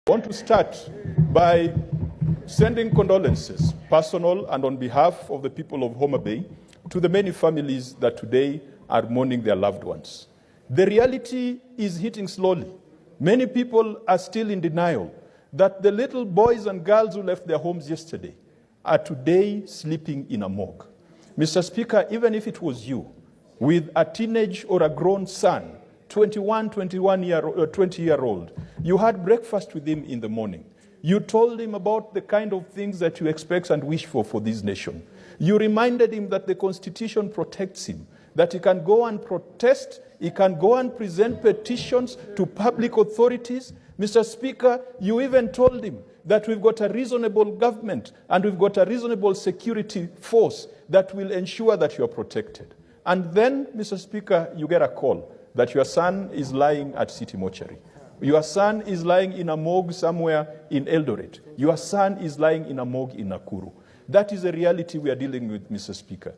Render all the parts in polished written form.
I want to start by sending condolences, personal and on behalf of the people of Homa Bay, to the many families that today are mourning their loved ones. The reality is hitting slowly. Many people are still in denial that the little boys and girls who left their homes yesterday are today sleeping in a morgue. Mr. Speaker, even if it was you, with a teenage or a grown son, 20-year-old, you had breakfast with him in the morning. You told him about the kind of things that you expect and wish for this nation. You reminded him that the Constitution protects him, that he can go and protest, he can go and present petitions to public authorities. Mr. Speaker, you even told him that we've got a reasonable government and we've got a reasonable security force that will ensure that you're protected. And then, Mr. Speaker, you get a call that your son is lying at City Mortuary. Your son is lying in a morgue somewhere in Eldoret. Your son is lying in a morgue in Nakuru. That is a reality we are dealing with, Mr. Speaker.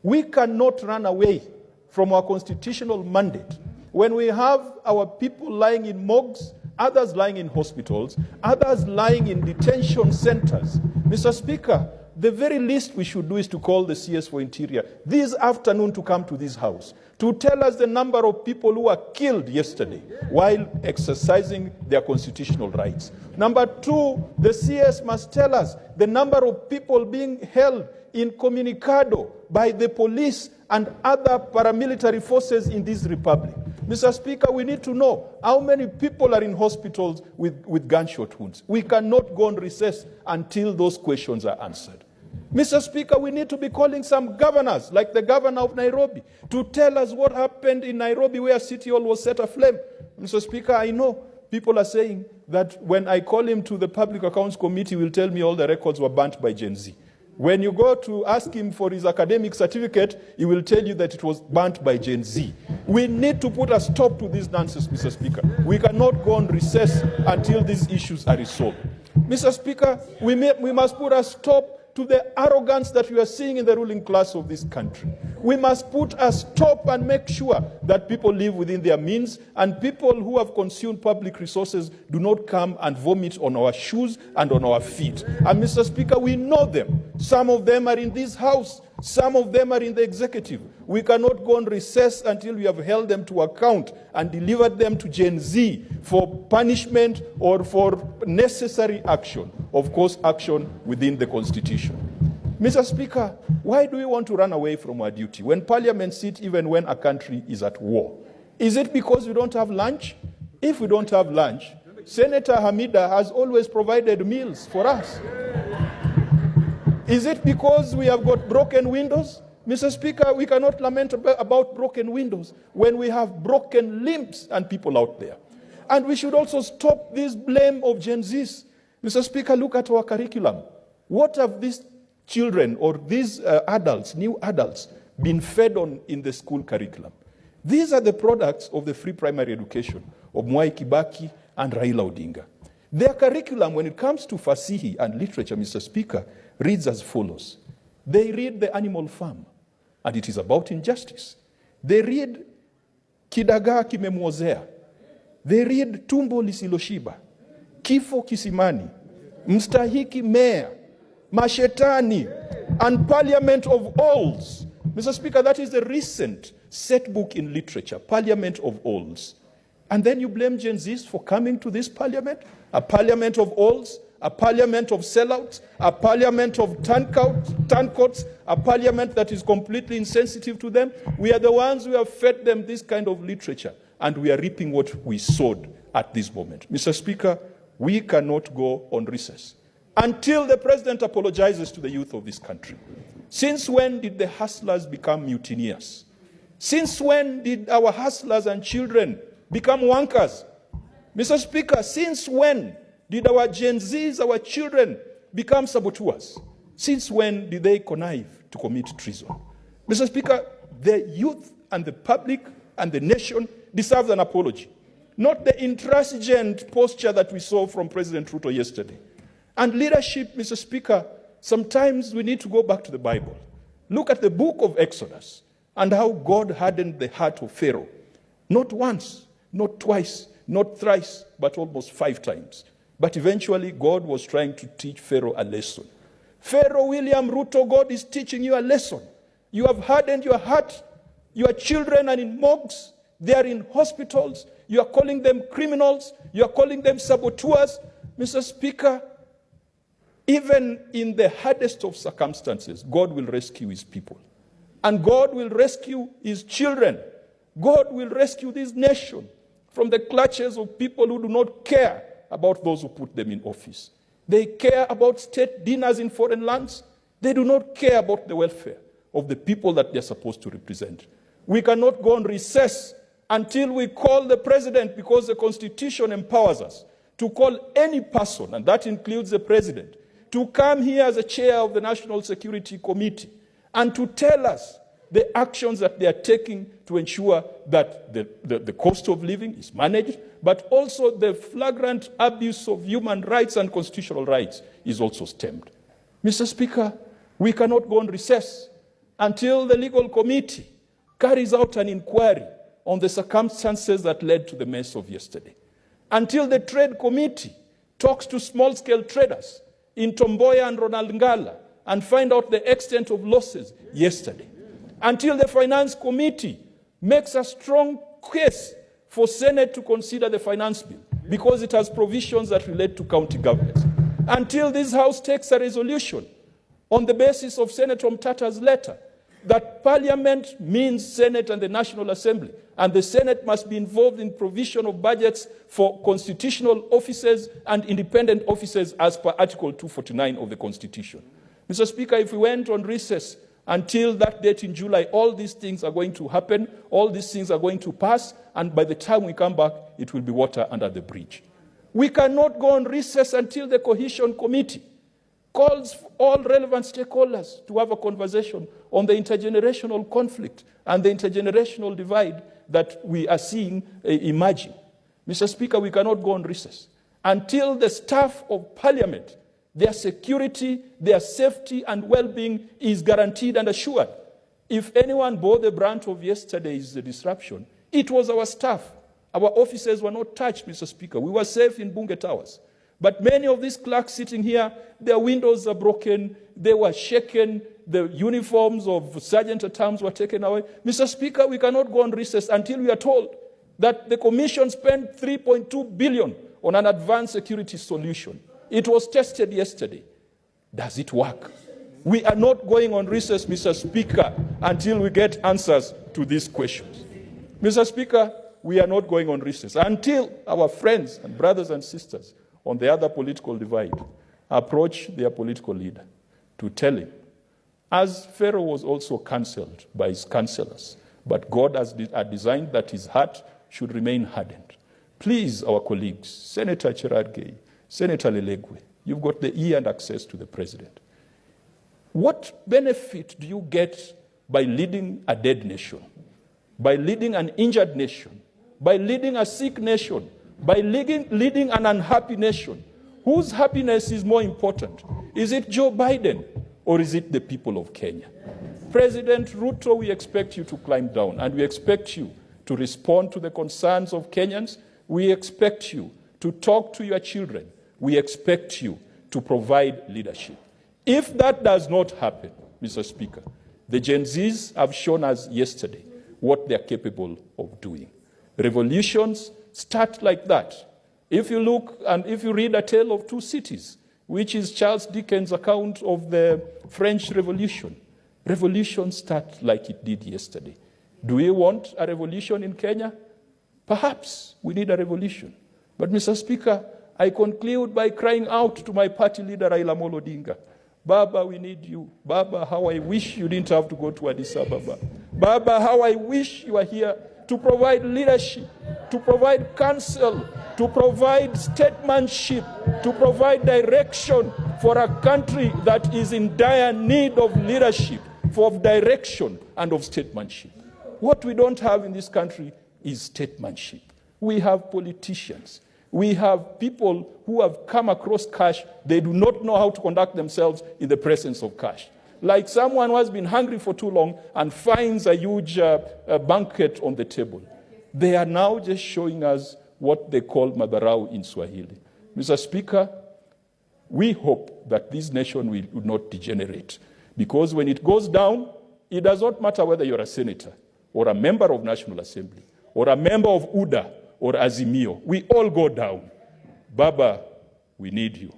We cannot run away from our constitutional mandate when we have our people lying in morgues, others lying in hospitals, others lying in detention centers. Mr. Speaker, the very least we should do is to call the CS for Interior this afternoon to come to this house to tell us the number of people who were killed yesterday while exercising their constitutional rights. Number two, the CS must tell us the number of people being held incommunicado by the police and other paramilitary forces in this republic. Mr. Speaker, we need to know how many people are in hospitals with gunshot wounds. We cannot go on recess until those questions are answered. Mr. Speaker, we need to be calling some governors, like the governor of Nairobi, to tell us what happened in Nairobi where City Hall was set aflame. Mr. Speaker, I know people are saying that when I call him to the Public Accounts Committee, he will tell me all the records were burnt by Gen Z. When you go to ask him for his academic certificate, he will tell you that it was burnt by Gen Z. We need to put a stop to this nonsense, Mr. Speaker. We cannot go on recess until these issues are resolved. Mr. Speaker, we must put a stop to the arrogance that we are seeing in the ruling class of this country. We must put a stop and make sure that people live within their means and people who have consumed public resources do not come and vomit on our shoes and on our feet. And Mr. Speaker, we know them. Some of them are in this house. Some of them are in the executive. We cannot go on recess until we have held them to account and delivered them to Gen Z for punishment or for necessary action. Of course, action within the Constitution. Mr. Speaker, why do we want to run away from our duty when Parliament sits even when a country is at war? Is it because we don't have lunch? If we don't have lunch, Senator Hamida has always provided meals for us. Is it because we have got broken windows? Mr. Speaker, we cannot lament about broken windows when we have broken limbs and people out there. And we should also stop this blame of Gen Zs. Mr. Speaker, look at our curriculum. What have these children or these adults, new adults, been fed on in the school curriculum? These are the products of the free primary education of Mwai Kibaki and Raila Odinga. Their curriculum, when it comes to Fasihi and literature, Mr. Speaker, reads as follows. They read The Animal Farm, and it is about injustice. They read Kidagaa Kimemwozea. They read Tumbo Lisiloshiba, Kifo Kisimani, Mstahiki Meya, Mashetani, and Parliament of Alls. Mr. Speaker, that is the recent set book in literature, Parliament of Alls. And then you blame Gen Zs for coming to this parliament, a parliament of alls, a parliament of sellouts, a parliament of turncoats, a parliament that is completely insensitive to them. We are the ones who have fed them this kind of literature, and we are reaping what we sowed at this moment. Mr. Speaker, we cannot go on recess until the president apologizes to the youth of this country. Since when did the hustlers become mutineers? Since when did our hustlers and children become wankers? Mr. Speaker, since when did our Gen Zs, our children, become saboteurs? Since when did they connive to commit treason? Mr. Speaker, the youth and the public and the nation deserves an apology, not the intransigent posture that we saw from President Ruto yesterday. And leadership, Mr. Speaker, sometimes we need to go back to the Bible. Look at the book of Exodus and how God hardened the heart of Pharaoh. Not once, not twice, not thrice, but almost 5 times. But eventually, God was trying to teach Pharaoh a lesson. Pharaoh William Ruto, God is teaching you a lesson. You have hardened your heart. Your children are in morgues. They are in hospitals. You are calling them criminals. You are calling them saboteurs. Mr. Speaker, even in the hardest of circumstances, God will rescue his people. And God will rescue his children. God will rescue this nation from the clutches of people who do not care about those who put them in office. They care about state dinners in foreign lands. They do not care about the welfare of the people that they're supposed to represent. We cannot go on recess until we call the president, because the Constitution empowers us to call any person, and that includes the president, to come here as a chair of the National Security Committee and to tell us the actions that they are taking to ensure that the cost of living is managed, but also the flagrant abuse of human rights and constitutional rights is also stemmed. Mr. Speaker, we cannot go on recess until the legal committee carries out an inquiry on the circumstances that led to the mess of yesterday. Until the trade committee talks to small-scale traders in Tomboya and Ronald and find out the extent of losses yesterday. Until the finance committee makes a strong case for Senate to consider the finance bill because it has provisions that relate to county governments. Until this House takes a resolution on the basis of Senator Mtata's letter that Parliament means Senate and the National Assembly, and the Senate must be involved in provision of budgets for constitutional offices and independent offices as per Article 249 of the Constitution. Mr. Speaker, if we went on recess until that date in July, all these things are going to happen, all these things are going to pass, and by the time we come back, it will be water under the bridge. We cannot go on recess until the Cohesion Committee calls for all relevant stakeholders to have a conversation on the intergenerational conflict and the intergenerational divide that we are seeing emerging. Mr. Speaker, we cannot go on recess until the staff of Parliament, their security, their safety and well-being is guaranteed and assured. If anyone bore the brunt of yesterday's disruption, it was our staff. Our officers were not touched, Mr. Speaker. We were safe in Bunge Towers. But many of these clerks sitting here, their windows are broken, they were shaken, the uniforms of sergeant-at-arms were taken away. Mr. Speaker, we cannot go on recess until we are told that the Commission spent $3.2 billion on an advanced security solution. It was tested yesterday. Does it work? We are not going on recess, Mr. Speaker, until we get answers to these questions. Mr. Speaker, we are not going on recess until our friends and brothers and sisters on the other political divide approach their political leader to tell him, as Pharaoh was also cancelled by his counselors, but God has designed that his heart should remain hardened. Please, our colleagues, Senator Cherargei, Senator Lelegwe, you've got the ear and access to the president. What benefit do you get by leading a dead nation, by leading an injured nation, by leading a sick nation, by leading an unhappy nation? Whose happiness is more important? Is it Joe Biden or is it the people of Kenya? President Ruto, we expect you to climb down and we expect you to respond to the concerns of Kenyans. We expect you to talk to your children. We expect you to provide leadership. If that does not happen, Mr. Speaker, the Gen Zs have shown us yesterday what they're capable of doing. Revolutions start like that. If you look and if you read A Tale of Two Cities, which is Charles Dickens' account of the French Revolution, revolutions start like it did yesterday. Do we want a revolution in Kenya? Perhaps we need a revolution. But, Mr. Speaker, I conclude by crying out to my party leader, Raila Amolo Odinga. Baba, we need you. Baba, how I wish you didn't have to go to Addis Ababa. Baba, how I wish you were here to provide leadership, to provide counsel, to provide statesmanship, to provide direction for a country that is in dire need of leadership, of direction and of statesmanship. What we don't have in this country is statesmanship. We have politicians. We have people who have come across cash. They do not know how to conduct themselves in the presence of cash. Like someone who has been hungry for too long and finds a huge banquet on the table. They are now just showing us what they call madharau in Swahili. Mr. Speaker, we hope that this nation will not degenerate, because when it goes down, it does not matter whether you're a senator or a member of National Assembly or a member of UDA or Azimio. We all go down. Baba, we need you.